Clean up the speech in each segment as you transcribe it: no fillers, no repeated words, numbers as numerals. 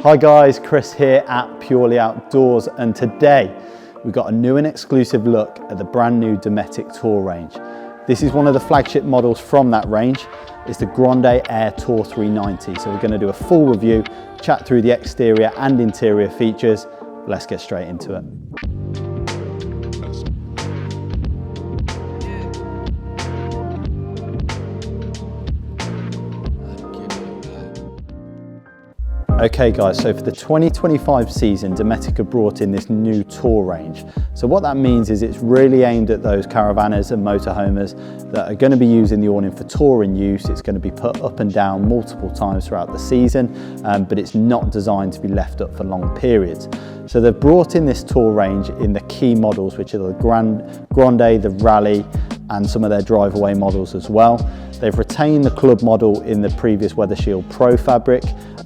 Hi guys, Chris here at Purely Outdoors, and today we've got a new and exclusive look at the brand new Dometic Tour range. This is one of the flagship models from that range. It's the Grande AIR Tour 390. So we're going to do a full review, chat through the exterior and interior features. Let's get straight into it. Okay guys, so for the 2025 season, Dometic have brought in this new tour range. So what that means is it's really aimed at those caravanners and motorhomers that are going to be using the awning for touring use. It's going to be put up and down multiple times throughout the season, but it's not designed to be left up for long periods. So they've brought in this tour range in the key models, which are the Grande, the Rally, and some of their drive-away models as well. They've retained the club model in the previous Weather Shield Pro fabric,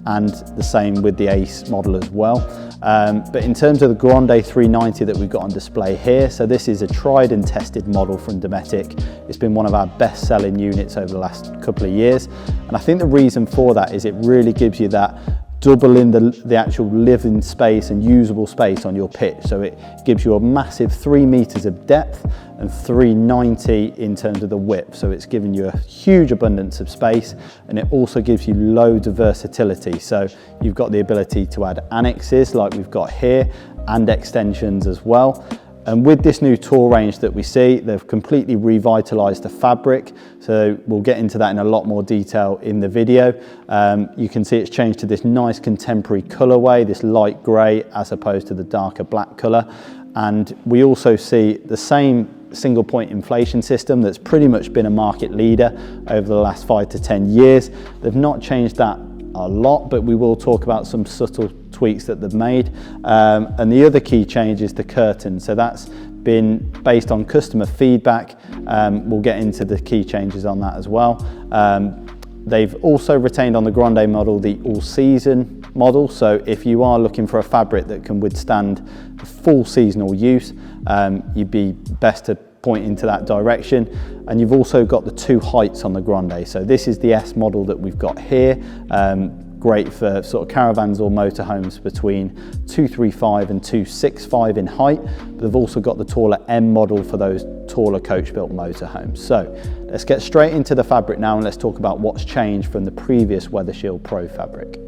and the same with the Ace model as well. But in terms of the Grande 390 that we've got on display here, so this is a tried and tested model from Dometic. It's been one of our best selling units over the last couple of years. And I think the reason for that is it really gives you that doubling the actual living space and usable space on your pitch. So it gives you a massive 3 meters of depth and 390 in terms of the width. So it's giving you a huge abundance of space, and it also gives you loads of versatility. So you've got the ability to add annexes like we've got here and extensions as well. And with this new tour range that we see, they've completely revitalized the fabric. So we'll get into that in a lot more detail in the video. You can see it's changed to this nice contemporary colorway, this light gray as opposed to the darker black color. And we also see the same single point inflation system that's pretty much been a market leader over the last 5 to 10 years. They've not changed that a lot, but we will talk about some subtle tweaks that they've made. And the other key change is the curtain. So that's been based on customer feedback. We'll get into the key changes on that as well. They've also retained on the Grande model the all-season model. So if you are looking for a fabric that can withstand full seasonal use, you'd be best to point into that direction. And you've also got the two heights on the Grande. So this is the S model that we've got here. Great for sort of caravans or motorhomes between 235 and 265 in height. But they've also got the taller M model for those taller coach-built motorhomes. So let's get straight into the fabric now, and let's talk about what's changed from the previous Weather Shield Pro fabric.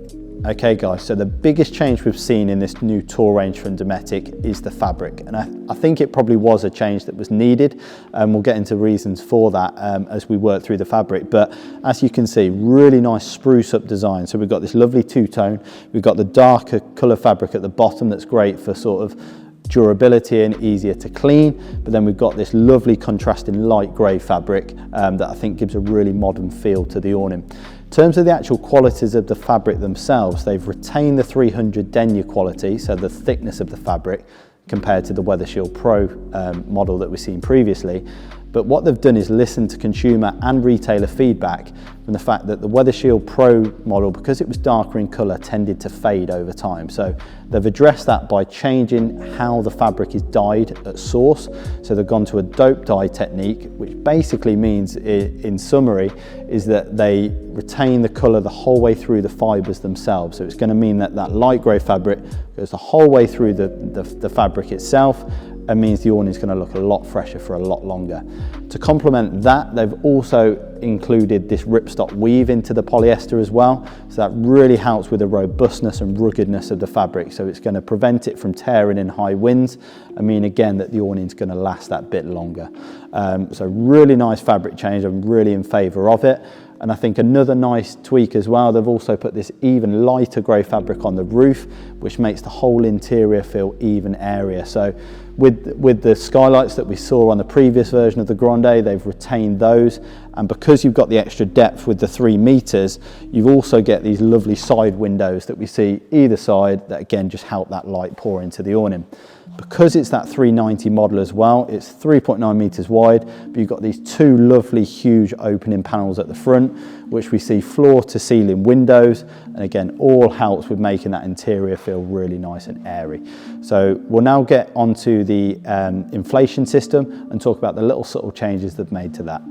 Okay guys, so the biggest change we've seen in this new tour range from Dometic is the fabric. And I think it probably was a change that was needed, and we'll get into reasons for that as we work through the fabric. But as you can see, really nice spruce up design. So we've got this lovely two-tone, we've got the darker colour fabric at the bottom that's great for sort of durability and easier to clean, but then we've got this lovely contrasting light grey fabric that I think gives a really modern feel to the awning. In terms of the actual qualities of the fabric themselves, they've retained the 300 denier quality, so the thickness of the fabric compared to the Weather Shield Pro model that we've seen previously. But what they've done is listen to consumer and retailer feedback from the fact that the Weather Shield Pro model, because it was darker in colour, tended to fade over time. So they've addressed that by changing how the fabric is dyed at source. So they've gone to a dope dye technique, which basically means, in summary, is that they retain the colour the whole way through the fibres themselves. So it's going to mean that that light grey fabric goes the whole way through the fabric itself, and means the awning is going to look a lot fresher for a lot longer. To complement that, they've also included this ripstop weave into the polyester as well. So that really helps with the robustness and ruggedness of the fabric. So it's going to prevent it from tearing in high winds. I mean, again, that the awning is going to last that bit longer. So really nice fabric change. I'm really in favour of it. And I think another nice tweak as well, they've also put this even lighter grey fabric on the roof, which makes the whole interior feel even airier. So with the skylights that we saw on the previous version of the Grande, they've retained those. And because you've got the extra depth with the 3 meters, you've also get these lovely side windows that we see either side that again just help that light pour into the awning. Because it's that 390 model as well, it's 3.9 meters wide, but you've got these two lovely huge opening panels at the front, which we see floor to ceiling windows, and again all helps with making that interior feel really nice and airy. So we'll now get onto the inflation system and talk about the little subtle changes they've made to that.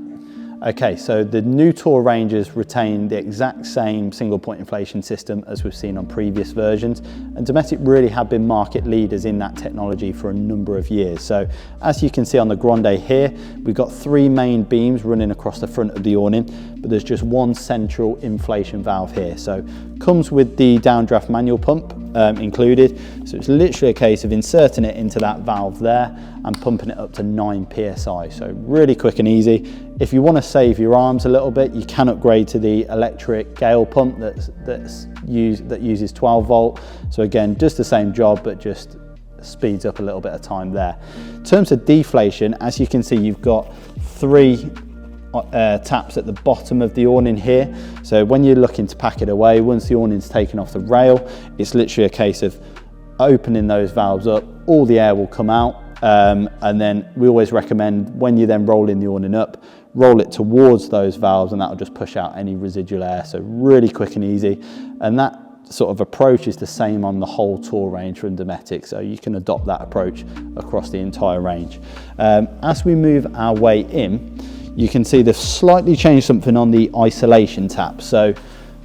Okay, so the new Tour ranges retain the exact same single point inflation system as we've seen on previous versions, and Dometic really have been market leaders in that technology for a number of years. So as you can see on the Grande here, we've got 3 main beams running across the front of the awning, but there's just one central inflation valve here. So comes with the downdraft manual pump included, so it's literally a case of inserting it into that valve there and pumping it up to 9 psi. So really quick and easy. If you want to save your arms a little bit, you can upgrade to the electric Gale pump that uses 12 volt. So again, just the same job, but just speeds up a little bit of time there. In terms of deflation, as you can see, you've got 3 taps at the bottom of the awning here. So when you're looking to pack it away, once the awning's taken off the rail, it's literally a case of opening those valves up, all the air will come out, and then we always recommend when you then rolling the awning up, roll it towards those valves, and that'll just push out any residual air. So really quick and easy, and that sort of approach is the same on the whole Tour range from Dometic, so you can adopt that approach across the entire range. As we move our way in, you can see they've slightly changed something on the isolation tap. So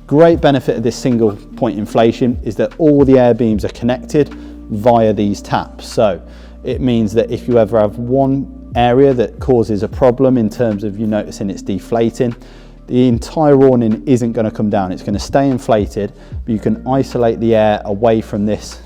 great benefit of this single point inflation is that all the air beams are connected via these taps. So it means that if you ever have one area that causes a problem in terms of you noticing it's deflating, the entire awning isn't going to come down. It's going to stay inflated, but you can isolate the air away from this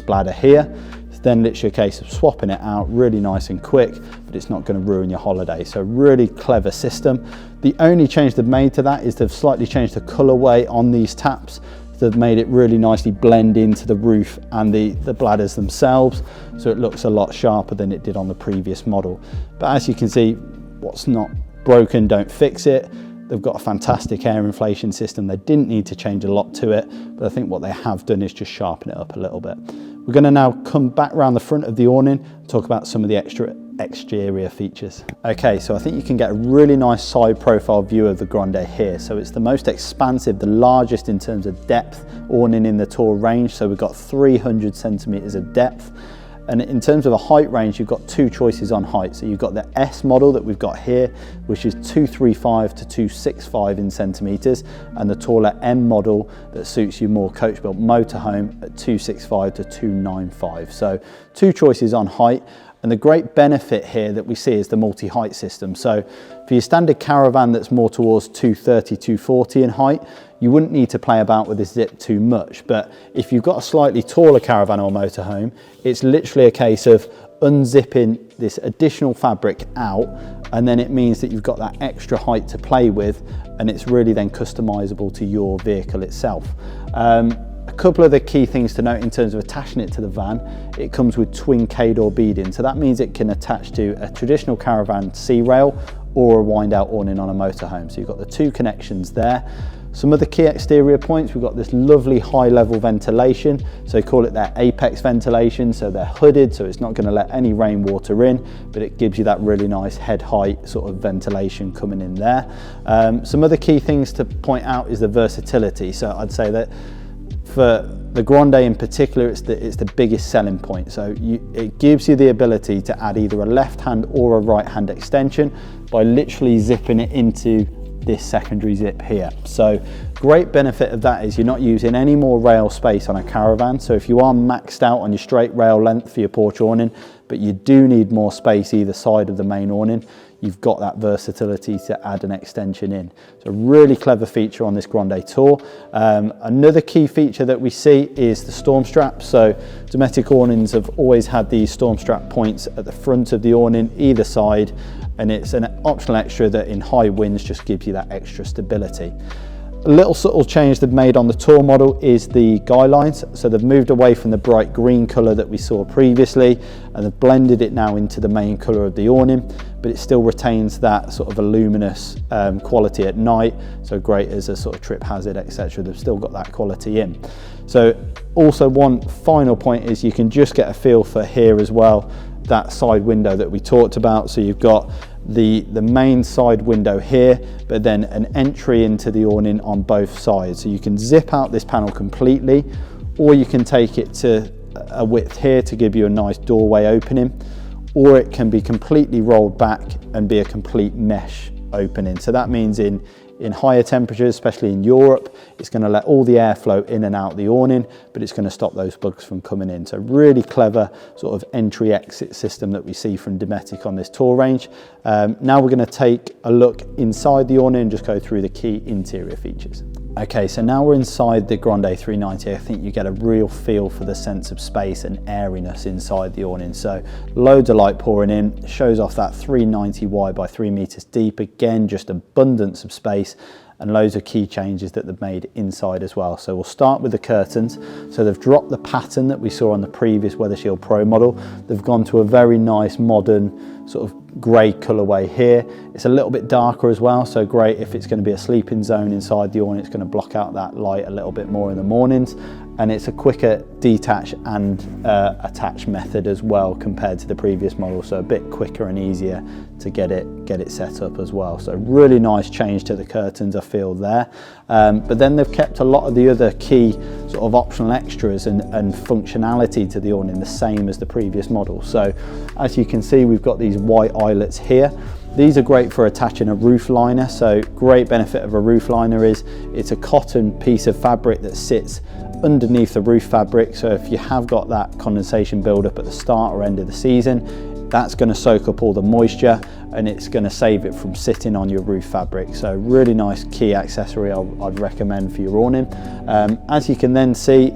bladder here. It's then literally a case of swapping it out really nice and quick, but it's not going to ruin your holiday. So really clever system. The only change they've made to that is they've slightly changed the colorway on these taps. They've made it really nicely blend into the roof and the bladders themselves, so it looks a lot sharper than it did on the previous model. But as you can see, what's not broken, don't fix it. They've got a fantastic air inflation system. They didn't need to change a lot to it, but I think what they have done is just sharpen it up a little bit. We're going to now come back around the front of the awning and talk about some of the exterior features. Okay, so I think you can get a really nice side profile view of the Grande here. So it's the most expansive, the largest in terms of depth awning in the Tour range. So we've got 300 centimeters of depth. And in terms of a height range, you've got 2 choices on height. So you've got the S model that we've got here, which is 235 to 265 in centimeters, and the taller M model that suits your more coach-built motorhome at 265 to 295. So 2 choices on height. And the great benefit here that we see is the multi-height system. So for your standard caravan that's more towards 230, 240 in height, you wouldn't need to play about with the zip too much. But if you've got a slightly taller caravan or motorhome, it's literally a case of unzipping this additional fabric out, and then it means that you've got that extra height to play with, and it's really then customizable to your vehicle itself. A couple of the key things to note in terms of attaching it to the van, it comes with twin K-door beading. So that means it can attach to a traditional caravan C-rail or a wind out awning on a motorhome. So you've got the 2 connections there. Some of the key exterior points, we've got this lovely high level ventilation. So they call it their apex ventilation. So they're hooded, so it's not going to let any rainwater in, but it gives you that really nice head height sort of ventilation coming in there. Some other key things to point out is the versatility. So I'd say that for the Grande in particular, it's the biggest selling point. So it gives you the ability to add either a left hand or a right hand extension by literally zipping it into this secondary zip here. So great benefit of that is you're not using any more rail space on a caravan. So if you are maxed out on your straight rail length for your porch awning, but you do need more space either side of the main awning, you've got that versatility to add an extension in. So really clever feature on this Grande Tour. Another key feature that we see is the storm strap. So Dometic awnings have always had these storm strap points at the front of the awning, either side, and it's an optional extra that in high winds just gives you that extra stability. A little subtle change they've made on the Tour model is the guy lines. So they've moved away from the bright green colour that we saw previously, and they've blended it now into the main colour of the awning, but it still retains that sort of a luminous quality at night. So great as a sort of trip hazard, etc. They've still got that quality in. So also one final point is you can just get a feel for here as well, that side window that we talked about. So you've got the main side window here, but then an entry into the awning on both sides. So you can zip out this panel completely, or you can take it to a width here to give you a nice doorway opening, or it can be completely rolled back and be a complete mesh opening. So that means in higher temperatures, especially in Europe, it's going to let all the airflow in and out the awning, but it's going to stop those bugs from coming in. So really clever sort of entry-exit system that we see from Dometic on this tour range. Now we're going to take a look inside the awning and just go through the key interior features. Okay, so now we're inside the Grande 390. I think you get a real feel for the sense of space and airiness inside the awning. So loads of light pouring in, shows off that 390 wide by 3 meters deep. Again, just abundance of space and loads of key changes that they've made inside as well. So we'll start with the curtains. So they've dropped the pattern that we saw on the previous Weather Shield Pro model. They've gone to a very nice modern sort of grey colourway here. It's a little bit darker as well, so great if it's going to be a sleeping zone inside the awning. It's going to block out that light a little bit more in the mornings, and it's a quicker detach and attach method as well compared to the previous model, so a bit quicker and easier to get it set up as well. So really nice change to the curtains, I feel there. But then they've kept a lot of the other key sort of optional extras and functionality to the awning the same as the previous model. So as you can see, we've got these white eyelets here. These are great for attaching a roof liner. So great benefit of a roof liner is it's a cotton piece of fabric that sits underneath the roof fabric. So if you have got that condensation buildup at the start or end of the season, that's going to soak up all the moisture and it's going to save it from sitting on your roof fabric. So really nice key accessory I'd recommend for your awning. As you can then see,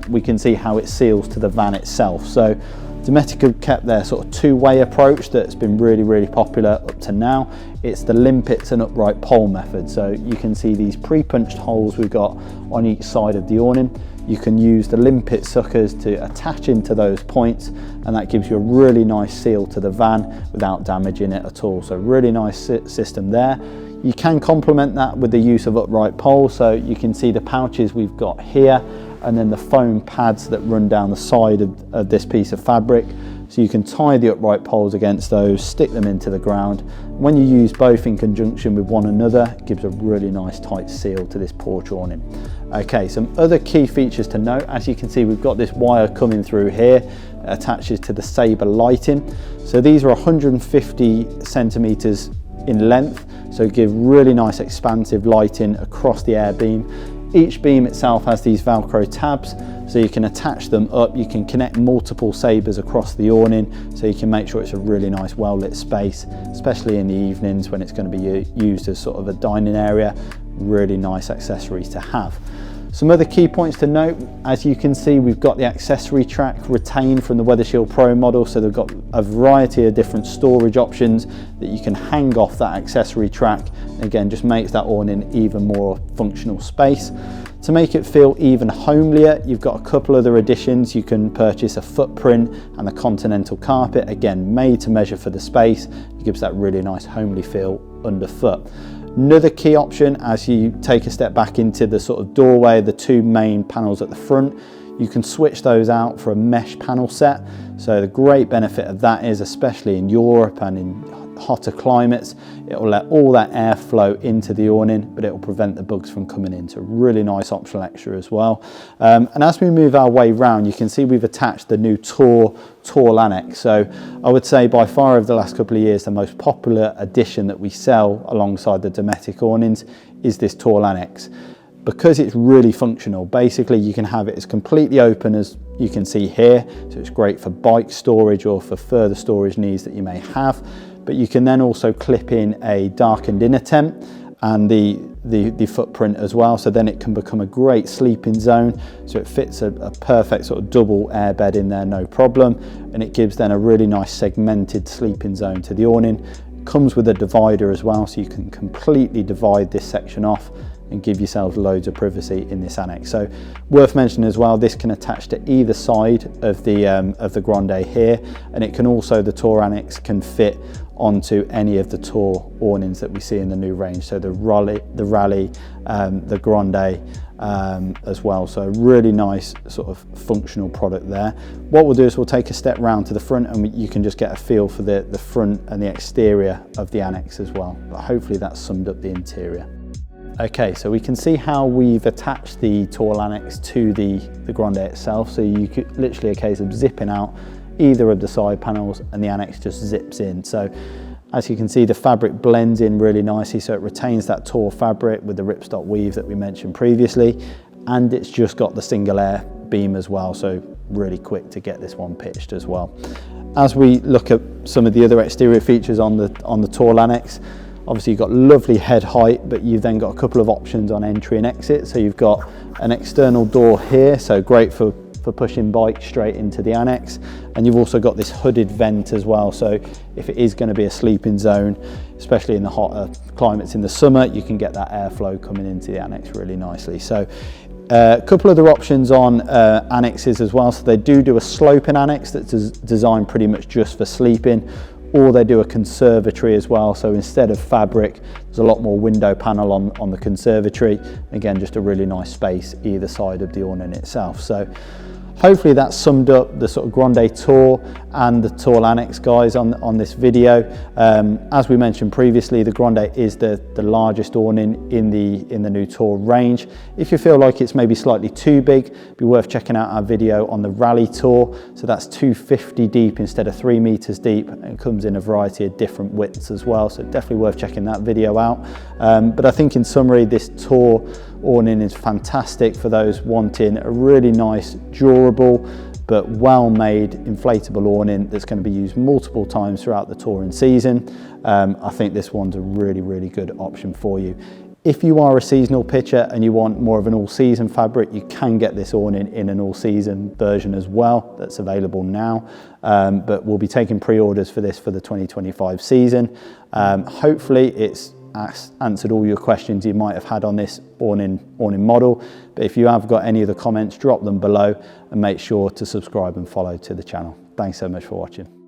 we can see how it seals to the van itself. So Dometic have kept their sort of two-way approach that's been really popular up to now. It's the limpets and upright pole method. So you can see these pre-punched holes we've got on each side of the awning. You can use the limpet suckers to attach into those points, and that gives you a really nice seal to the van without damaging it at all. So really nice system there. You can complement that with the use of upright poles. So you can see the pouches we've got here, and then the foam pads that run down the side of this piece of fabric. So you can tie the upright poles against those, stick them into the ground. When you use both in conjunction with one another, it gives a really nice tight seal to this porch awning. Okay, some other key features to note. As you can see, we've got this wire coming through here, attaches to the Sabre lighting. So these are 150 centimeters in length, so give really nice expansive lighting across the air beam. Each beam itself has these Velcro tabs, so you can attach them up. You can connect multiple Sabres across the awning, so you can make sure it's a really nice well-lit space, especially in the evenings when it's going to be used as sort of a dining area. Really nice accessories to have. Some other key points to note, as you can see, we've got the accessory track retained from the Weather Shield Pro model, so they've got a variety of different storage options that you can hang off that accessory track. Again, just makes that awning even more functional space. To make it feel even homelier, you've got a couple other additions. You can purchase a footprint and the Continental carpet, again made to measure for the space. It gives that really nice homely feel underfoot. Another key option, as you take a step back into the sort of doorway, the two main panels at the front, you can switch those out for a mesh panel set. So the great benefit of that is, especially in Europe and in hotter climates, it will let all that air flow into the awning, but it will prevent the bugs from coming in. So really nice optional extra as well. And as we move our way round, you can see we've attached the new tall Annexe. So I would say by far over the last couple of years, the most popular addition that we sell alongside the Dometic awnings is this tall Annexe. Because it's really functional, basically you can have it as completely open as you can see here. So it's great for bike storage or for further storage needs that you may have. But you can then also clip in a darkened inner tent and the footprint as well. So then it can become a great sleeping zone. So it fits a perfect sort of double airbed in there, no problem. And it gives then a really nice segmented sleeping zone to the awning. Comes with a divider as well, so you can completely divide this section off and give yourselves loads of privacy in this Annexe. So worth mentioning as well, this can attach to either side of the Grande here, and it can also, the Tour Annexe can fit onto any of the Tour awnings that we see in the new range. So the Rally, the Grande as well. So really nice sort of functional product there. What we'll do is we'll take a step round to the front, and you can just get a feel for the front and the exterior of the Annexe as well. But hopefully that's summed up the interior. Okay, so we can see how we've attached the tall Annexe to the Grande itself. So you could literally a case of zipping out either of the side panels and the Annexe just zips in. So As you can see, the fabric blends in really nicely, so it retains that Tour fabric with the ripstop weave that we mentioned previously, and it's just got the single air beam as well, so really quick to get this one pitched as well. As we look at some of the other exterior features on the Tour Annexe, obviously you've got lovely head height, but you've then got a couple of options on entry and exit. So you've got an external door here, so great for pushing bikes straight into the Annexe. And you've also got this hooded vent as well. So if it is going to be a sleeping zone, especially in the hotter climates in the summer, you can get that airflow coming into the Annexe really nicely. So a couple other options on Annexes as well. So they do a sloping Annexe that's designed pretty much just for sleeping, or they do a conservatory as well. So instead of fabric, there's a lot more window panel on the conservatory. Again, just a really nice space either side of the awning itself. So hopefully that summed up the sort of Grande AIR Tour and the Tour Annexe, guys, on this video. As we mentioned previously, the Grande AIR is the largest awning in the new Tour range. If you feel like it's maybe slightly too big, it'd be worth checking out our video on the Rally Tour. So that's 250 deep instead of 3 meters deep, and it comes in a variety of different widths as well. So definitely worth checking that video out. But I think in summary, this Tour awning is fantastic for those wanting a really nice, durable, but well-made inflatable awning that's going to be used multiple times throughout the touring season. I think this one's a really, really good option for you. If you are a seasonal pitcher and you want more of an all-season fabric, you can get this awning in an all-season version as well. That's available now, but we'll be taking pre-orders for this for the 2025 season. Hopefully it's answered all your questions you might have had on this awning model. But if you have got any other comments, drop them below and make sure to subscribe and follow to the channel. Thanks so much for watching.